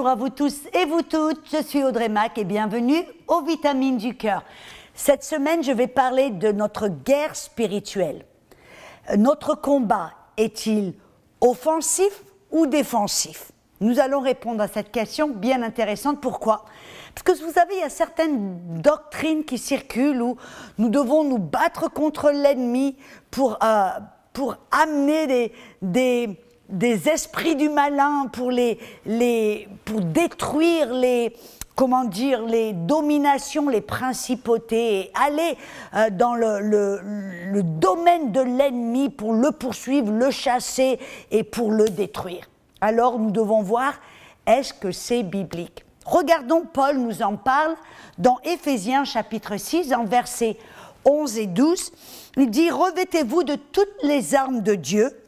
Bonjour à vous tous et vous toutes, je suis Audrey Mac et bienvenue aux Vitamines du Cœur. Cette semaine, je vais parler de notre guerre spirituelle. Notre combat est-il offensif ou défensif? Nous allons répondre à cette question bien intéressante. Pourquoi? Parce que vous savez, il y a certaines doctrines qui circulent où nous devons nous battre contre l'ennemi pour amener des esprits du malin, pour détruire les dominations, les principautés, et aller dans le domaine de l'ennemi pour le poursuivre, le chasser et pour le détruire. Alors nous devons voir, est-ce que c'est biblique? Regardons, Paul nous en parle dans Éphésiens chapitre 6, en versets 11 et 12. Il dit « Revêtez-vous de toutes les armes de Dieu,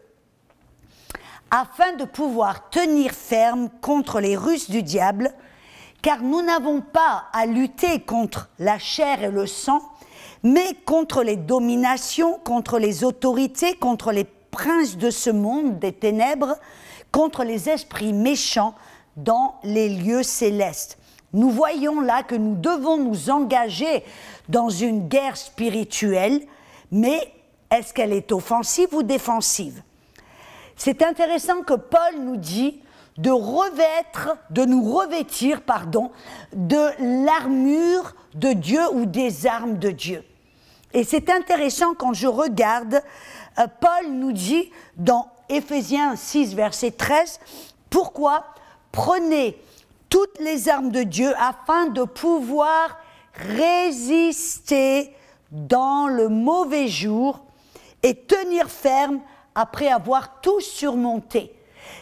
afin de pouvoir tenir ferme contre les ruses du diable, car nous n'avons pas à lutter contre la chair et le sang, mais contre les dominations, contre les autorités, contre les princes de ce monde des ténèbres, contre les esprits méchants dans les lieux célestes. » Nous voyons là que nous devons nous engager dans une guerre spirituelle, mais est-ce qu'elle est offensive ou défensive? C'est intéressant que Paul nous dit de nous revêtir de l'armure de Dieu ou des armes de Dieu. Et c'est intéressant quand je regarde, Paul nous dit dans Éphésiens 6, verset 13, « Pourquoi prenez toutes les armes de Dieu afin de pouvoir résister dans le mauvais jour et tenir ferme après avoir tout surmonté. »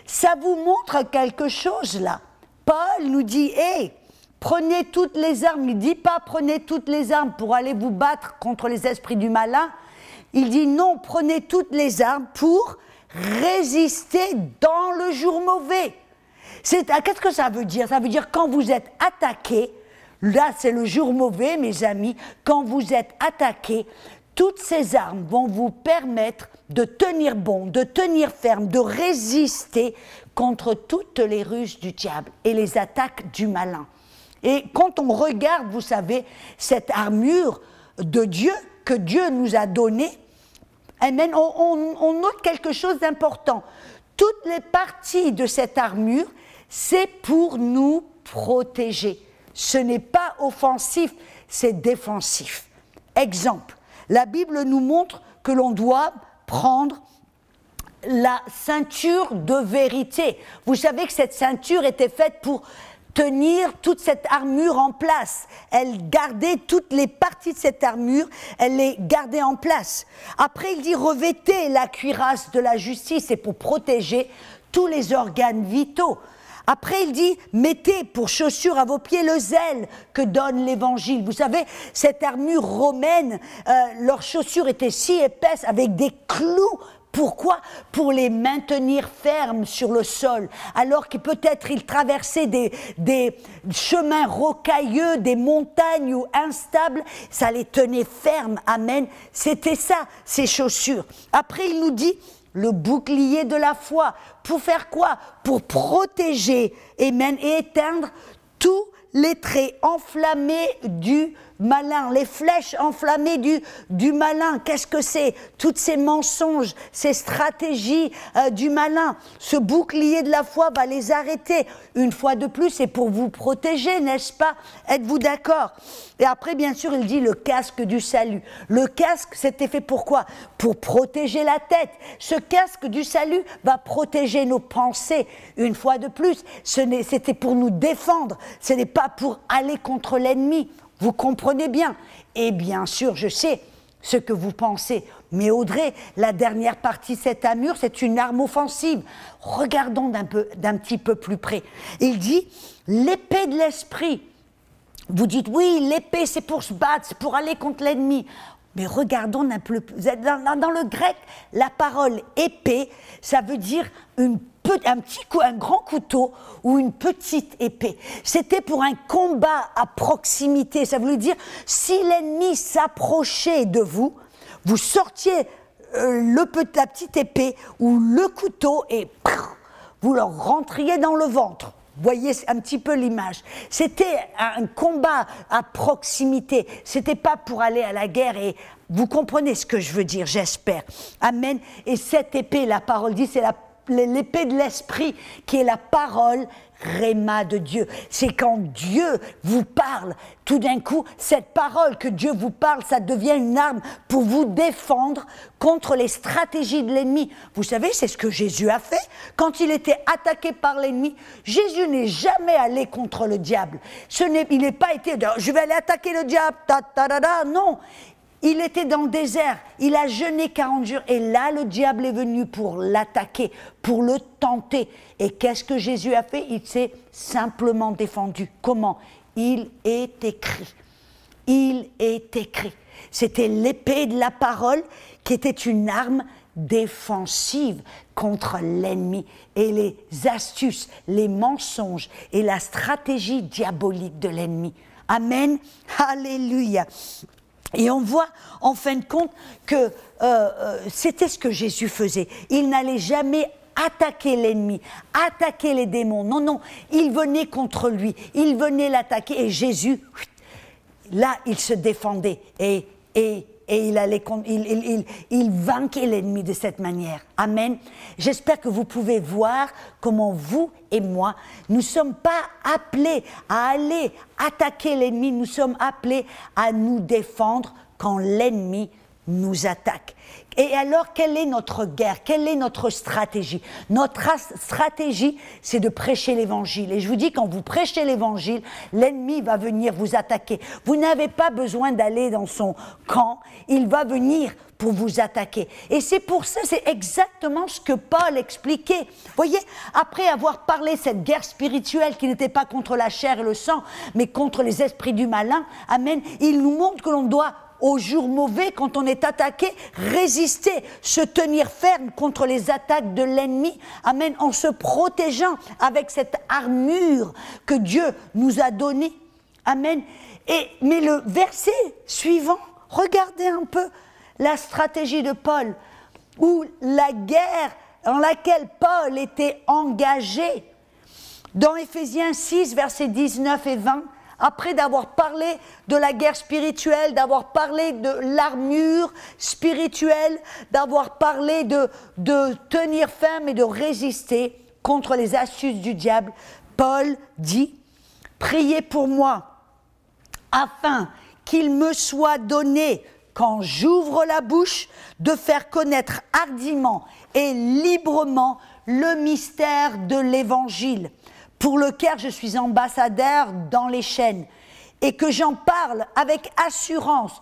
Ça vous montre quelque chose là. Paul nous dit, hey, prenez toutes les armes. Il ne dit pas prenez toutes les armes pour aller vous battre contre les esprits du malin. Il dit non, prenez toutes les armes pour résister dans le jour mauvais. Qu'est-ce que ça veut dire? Ça veut dire quand vous êtes attaqué, là c'est le jour mauvais mes amis, quand vous êtes attaqué, toutes ces armes vont vous permettre de tenir bon, de tenir ferme, de résister contre toutes les ruses du diable et les attaques du malin. Et quand on regarde, vous savez, cette armure de Dieu que Dieu nous a donnée, amen, on note quelque chose d'important. Toutes les parties de cette armure, c'est pour nous protéger. Ce n'est pas offensif, c'est défensif. Exemple. La Bible nous montre que l'on doit prendre la ceinture de vérité. Vous savez que cette ceinture était faite pour tenir toute cette armure en place. Elle gardait toutes les parties de cette armure, elle les gardait en place. Après, il dit revêtez la cuirasse de la justice, c'est pour protéger tous les organes vitaux. Après, il dit, mettez pour chaussure à vos pieds le zèle que donne l'Évangile. Vous savez, cette armure romaine, leurs chaussures étaient si épaisses avec des clous. Pourquoi? Pour les maintenir fermes sur le sol. Alors que peut-être ils traversaient des chemins rocailleux, des montagnes ou instables, ça les tenait fermes. Amen. C'était ça, ces chaussures. Après, il nous dit, le bouclier de la foi. Pour faire quoi? Pour protéger amen, et éteindre tous les traits enflammés du malin, les flèches enflammées du malin. Qu'est-ce que c'est? Tous ces mensonges, ces stratégies du malin. Ce bouclier de la foi va les arrêter. Une fois de plus, c'est pour vous protéger, n'est-ce pas? Êtes-vous d'accord? Et après, bien sûr, il dit le casque du salut. Le casque, c'était fait pour quoi? Pour protéger la tête. Ce casque du salut va protéger nos pensées. Une fois de plus, c'était pour nous défendre. Ce n'est pas pour aller contre l'ennemi. Vous comprenez bien. Et bien sûr, je sais ce que vous pensez. Mais Audrey, la dernière partie de cette armure, c'est une arme offensive. Regardons d'un petit peu plus près. Il dit, l'épée de l'esprit. Vous dites, oui, l'épée, c'est pour se battre, c'est pour aller contre l'ennemi. Mais regardons un peu plus. Dans le grec, la parole épée, ça veut dire un grand couteau ou une petite épée. C'était pour un combat à proximité. Ça voulait dire, si l'ennemi s'approchait de vous, vous sortiez la petite épée ou le couteau et vous leur rentriez dans le ventre. Voyez un petit peu l'image. C'était un combat à proximité. C'était pas pour aller à la guerre. Et vous comprenez ce que je veux dire, j'espère. Amen. Et cette épée, la parole dit, c'est l'épée de l'esprit qui est la parole Réma de Dieu. C'est quand Dieu vous parle, tout d'un coup, cette parole que Dieu vous parle, ça devient une arme pour vous défendre contre les stratégies de l'ennemi. Vous savez, c'est ce que Jésus a fait. Quand il était attaqué par l'ennemi, Jésus n'est jamais allé contre le diable. Il n'est pas été, je vais aller attaquer le diable, non. Il était dans le désert, il a jeûné 40 jours et là le diable est venu pour l'attaquer, pour le tenter. Et qu'est-ce que Jésus a fait? Il s'est simplement défendu. Comment? Il est écrit. Il est écrit. C'était l'épée de la parole qui était une arme défensive contre l'ennemi et les astuces, les mensonges et la stratégie diabolique de l'ennemi. Amen. Alléluia. Et on voit, en fin de compte, que c'était ce que Jésus faisait. Il n'allait jamais attaquer l'ennemi, attaquer les démons. Non, non, il venait contre lui, il venait l'attaquer. Et Jésus, là, il se défendait. Et il vainquait l'ennemi de cette manière. Amen. J'espère que vous pouvez voir comment vous et moi, nous ne sommes pas appelés à aller attaquer l'ennemi, nous sommes appelés à nous défendre quand l'ennemi nous attaque. Et alors, quelle est notre guerre? Quelle est notre stratégie? Notre stratégie, c'est de prêcher l'évangile. Et je vous dis, quand vous prêchez l'évangile, l'ennemi va venir vous attaquer. Vous n'avez pas besoin d'aller dans son camp, il va venir pour vous attaquer. Et c'est pour ça, c'est exactement ce que Paul expliquait. Vous voyez, après avoir parlé de cette guerre spirituelle qui n'était pas contre la chair et le sang, mais contre les esprits du malin, amen, il nous montre que l'on doit, au jour mauvais, quand on est attaqué, résister, se tenir ferme contre les attaques de l'ennemi, amen, en se protégeant avec cette armure que Dieu nous a donnée, amen. Mais le verset suivant, regardez un peu la stratégie de Paul, ou la guerre dans laquelle Paul était engagé. Dans Éphésiens 6, versets 19 et 20, après d'avoir parlé de la guerre spirituelle, d'avoir parlé de l'armure spirituelle, d'avoir parlé de tenir ferme et de résister contre les astuces du diable, Paul dit « Priez pour moi, afin qu'il me soit donné, quand j'ouvre la bouche, de faire connaître hardiment et librement le mystère de l'Évangile, pour lequel je suis ambassadeur dans les chaînes, et que j'en parle avec assurance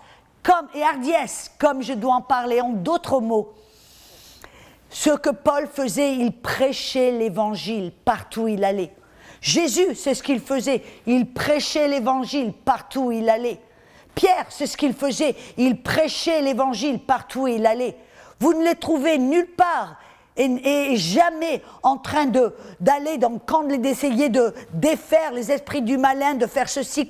et hardiesse, comme je dois en parler. En d'autres mots, ce que Paul faisait, il prêchait l'Évangile partout où il allait. Jésus, c'est ce qu'il faisait, il prêchait l'Évangile partout où il allait. Pierre, c'est ce qu'il faisait, il prêchait l'Évangile partout où il allait. Vous ne les trouvez nulle part. Et jamais en train d'aller dans le camp, d'essayer de défaire les esprits du malin, de faire ceci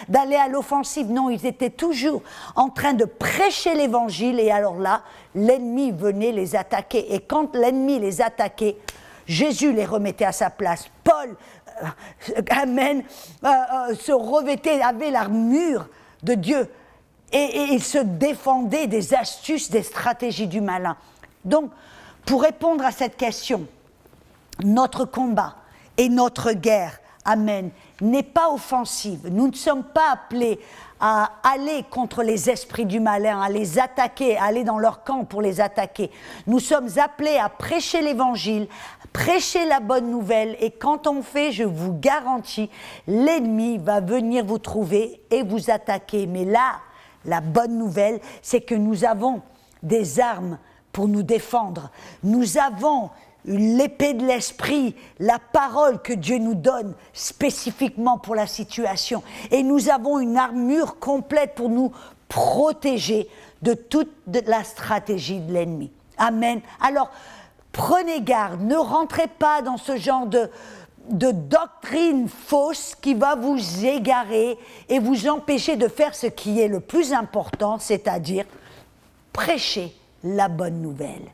d'aller à l'offensive. Non, ils étaient toujours en train de prêcher l'évangile, et alors là, l'ennemi venait les attaquer. Et quand l'ennemi les attaquait, Jésus les remettait à sa place. Paul, amen, se revêtait, avait l'armure de Dieu, et il se défendait des astuces, des stratégies du malin. Donc, pour répondre à cette question, notre combat et notre guerre, amen, n'est pas offensive. Nous ne sommes pas appelés à aller contre les esprits du malin, à les attaquer, à aller dans leur camp pour les attaquer. Nous sommes appelés à prêcher l'évangile, prêcher la bonne nouvelle, et quand on fait, je vous garantis, l'ennemi va venir vous trouver et vous attaquer. Mais là, la bonne nouvelle, c'est que nous avons des armes pour nous défendre. Nous avons l'épée de l'esprit, la parole que Dieu nous donne spécifiquement pour la situation. Et nous avons une armure complète pour nous protéger de toute la stratégie de l'ennemi. Amen. Alors, prenez garde, ne rentrez pas dans ce genre de doctrine fausse qui va vous égarer et vous empêcher de faire ce qui est le plus important, c'est-à-dire prêcher la bonne nouvelle.